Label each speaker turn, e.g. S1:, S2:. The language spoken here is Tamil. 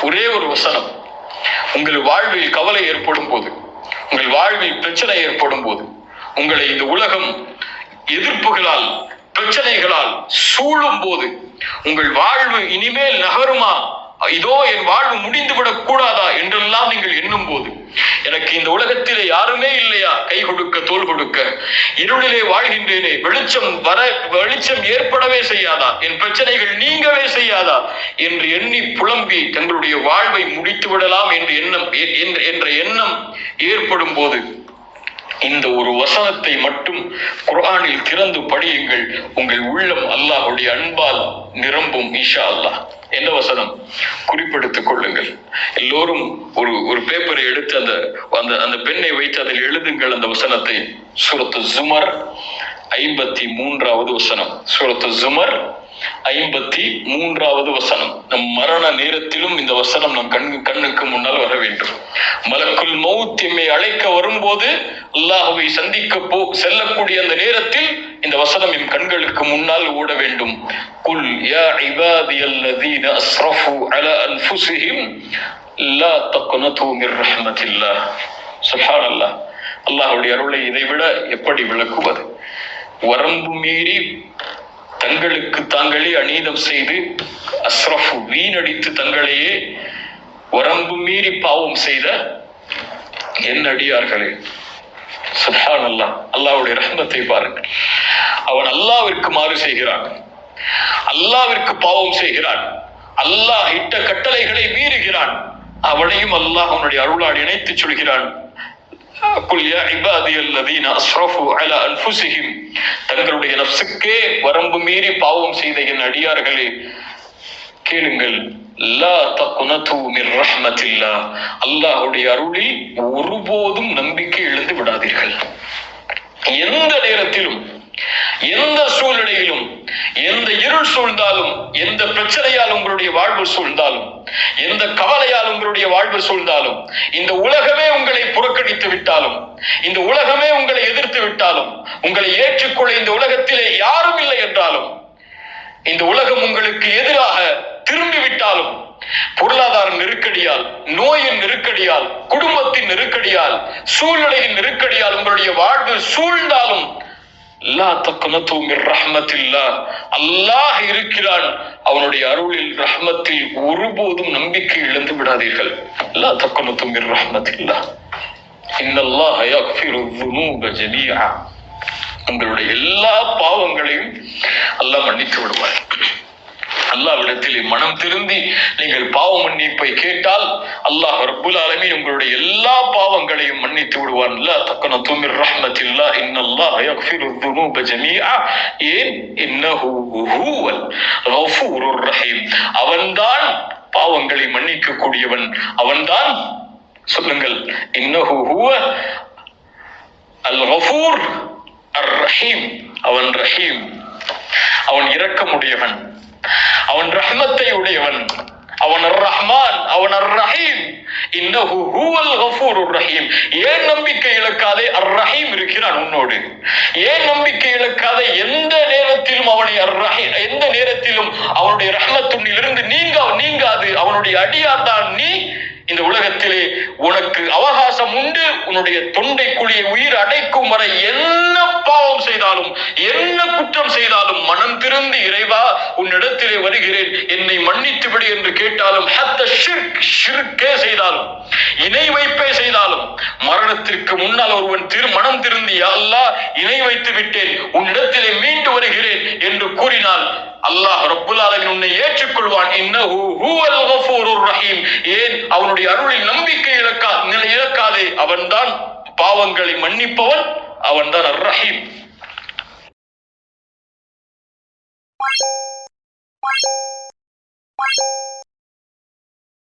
S1: ஒரே ஒரு வசனம். உங்கள் வாழ்வில் கவலை ஏற்படும் போது, உங்கள் வாழ்வில் பிரச்சனை ஏற்படும் போது, உங்களை இந்த உலகம் எதிர்ப்புகளால் பிரச்சனைகளால் சூழும் போது, உங்கள் வாழ்வு இனிமேல் நகருமா, இதோ என் வாழ்வு முடிந்துவிடக் கூடாதா என்றெல்லாம் நீங்கள் எண்ணும் போது, எனக்கு இந்த உலகத்திலே யாருமே இல்லையா கை கொடுக்க தோள் கொடுக்க, இருளிலே வாழ்கின்றேனே, வெளிச்சம் ஏற்படவே செய்யாதா, என் பிரச்சனைகள் நீங்கவே செய்யாதா என்று எண்ணி புலம்பி தங்களுடைய வாழ்வை முடித்து விடலாம் என்ற எண்ணம் ஏற்படும் போது, இந்த ஒரு வசனத்தை மட்டும் குர்ஆனில் திறந்து படியுங்கள். உங்கள் உள்ளம் அல்லாஹ்வுடைய அன்பால் நிரம்பும் இன்ஷா அல்லாஹ். என்ன வசனம்? குறிப்பெடுத்துக் கொள்ளுங்கள். எல்லோரும் ஒரு பேப்பரை எடுத்து அந்த பெண்ணை வைத்து அதில் எழுதுங்கள் அந்த வசனத்தை. சூரத்து ஜுமர் 53வது வசனம். சூரத்து ஜுமர் 53வது வசனம். நம் மரண நேரத்திலும் இந்த வசனம் நம் கண்ணுக்கு முன்னால் வர வேண்டும். மலக்குல் மௌத் எம்மை அழைக்க வரும்போது, அல்லாஹ்வை சந்திக்க செல்லக்கூடிய அந்த நேரத்தில் இந்த வசனம் என் கண்களுக்கு முன்னால் ஓட வேண்டும். குல் யா இபாதியல்லதீன அஸ்ரஃபு அலா அன்ஃபுஸிஹிம் லா தக்னது மிர் ரஹ்மத்தில்லாஹ். சுப்ஹானல்லாஹ். அல்லாஹ்வுடைய அருளை இதைவிட எப்படி விளக்குவது? வரம்பு மீறி தங்களுக்கு தாங்களே அநீதம் செய்து, அஸ்ரஃபு வீணடித்து தங்களையே வரம்பு மீறி பாவம் செய்த என் அடியார்களே, சுப்ஹானல்லாஹ். அல்லாஹ்வுடைய ரஹ்மத்தை பாருங்கள். அவன் அல்லாஹ்விற்கு மாறு செய்கிறான், அல்லாஹ்விற்கு பாவம் செய்கிறான், அல்லாஹ் இட்ட கட்டளைகளை மீறுகிறான். அவனையும் அல்லாஹ் அவனுடைய அருளால் இணைத்து சொல்கிறான். தங்களுடைய நஃப்ஸுக்கே வரம்பு மீறி பாவம் செய்த என் அடியார்களே கேளுங்கள், லா தக்னது மிர் ரஹ்மத்தில்லாஹ். அல்லாஹ்வுடைய அருளில் ஒருபோதும் நம்பிக்கை இழந்து விடாதீர்கள். எந்த நேரத்திலும், எந்த சூழ்நிலையிலும், எந்த இருள் சூழ்ந்தாலும், எந்த பிரச்சனையால் உங்களுடைய வாழ்வு சூழ்ந்தாலும், எந்த கவலையால் உங்களுடைய வாழ்வு சூழ்ந்தாலும், இந்த உலகமே உங்களை புறக்கணித்து விட்டாலும், இந்த உலகமே உங்களை எதிர்த்து விட்டாலும், உங்களை ஏற்றுக்கொள்ள இந்த உலகத்திலே யாரும் இல்லை என்றாலும், இந்த உலகம் உங்களுக்கு எதிராக திரும்பிவிட்டாலும், பொருளாதார நெருக்கடியால், நோயின் நெருக்கடியால், குடும்பத்தின் நெருக்கடியால், சூழ்நிலையின் நெருக்கடியால் உங்களுடைய வாழ்வு சூழ்ந்தாலும், லா தக்னது மிர் ரஹ்மத்தில்லாஹ். அல்லாஹ் இருக்கிறான், அவனுடைய அருளில் ரஹ்மத்தில் ஒருபோதும் நம்பிக்கை இழந்து விடாதீர்கள். லா தக்னது மிர் ரஹ்மத்தில்லாஹ். இன்னல்லாஹ யக்ஃபிரு ذுனூப ஜமீஆ. உங்களுடைய எல்லா பாவங்களையும் அல்லாஹ் மன்னித்து விடுவார். அல்லாஹ்விடத்திலே மனம் திருந்தி நீங்கள் பாவ மன்னிப்பை கேட்டால் அல்லாஹ் ரப்புல் ஆலமீன் உங்களுடைய எல்லா பாவங்களையும் மன்னித்து விடுவான். லா தக்னது மிர் ரஹ்மத்தில்லாஹ் இன்னல்லாஹ யக்ஃபிரு ذுனூப ஜமீஆ இன்னஹு ஹுவல் கஃபூருர் ரஹீம். அவன்தான் பாவங்களை மன்னிக்க கூடியவன், அவன்தான், சொல்லுங்கள், இன்னஹு ஹுவ அல் கஃபூர் அர் ரஹீம். அவன் ரஹீம், அவன் இரக்கமுடையவன், அவன் ரஹ்மத்தை உடையவன், அவன் அர் ரஹ்மான், அவன் அர் ரஹீம். இன்னஹு ஹுவல் கஃபூருர் ரஹீம். ஏன் நம்பிக்கை இழக்காதே? அர் ரஹீம் இருக்கிறான் உன்னோடு. ஏன் நம்பிக்கை இழக்காதே? எந்த நேரத்திலும் அவனை அர் ரஹீம், எந்த நேரத்திலும் அவனுடைய ரஹ்மத்துன்னிலிருந்து நீங்காது. அவனுடைய அடியார் தான் நீ. இந்த உலகத்திலே உனக்கு அவகாசம் உண்டு. உன்னுடைய தொண்டை குழியை உயிர் அடைக்கும் வரை என்ன பாவம் செய்தாலும், என்ன குற்றம் செய்தாலும், மனம் திறந்து இறைவா உன்னிடத்திலே வருகிறேன், என்னை மன்னித்து விடு என்று கேட்டாலும், ஷிர்கே செய்தாலும், இணை வைப்பே செய்தாலும், மரணத்திற்கு முன்னால் ஒருவன் மனம் திருந்தி யா அல்லாஹ் இணை வைத்து விட்டேன், உன்னிடத்திலே மீண்டு வருகிறேன் என்று கூறினால் அல்லாஹ் ரப்புல் ஆலமீன் உன்னை ஏற்றுக்கொள்வான். இன்னஹு ஹுவல் கஃபூருர் ரஹீம். ஏன்? அவனுடைய அருளில் நம்பிக்கை இழக்காதே. அவன்தான் பாவங்களை மன்னிப்பவன், அவன்தான் அர் ரஹீம்.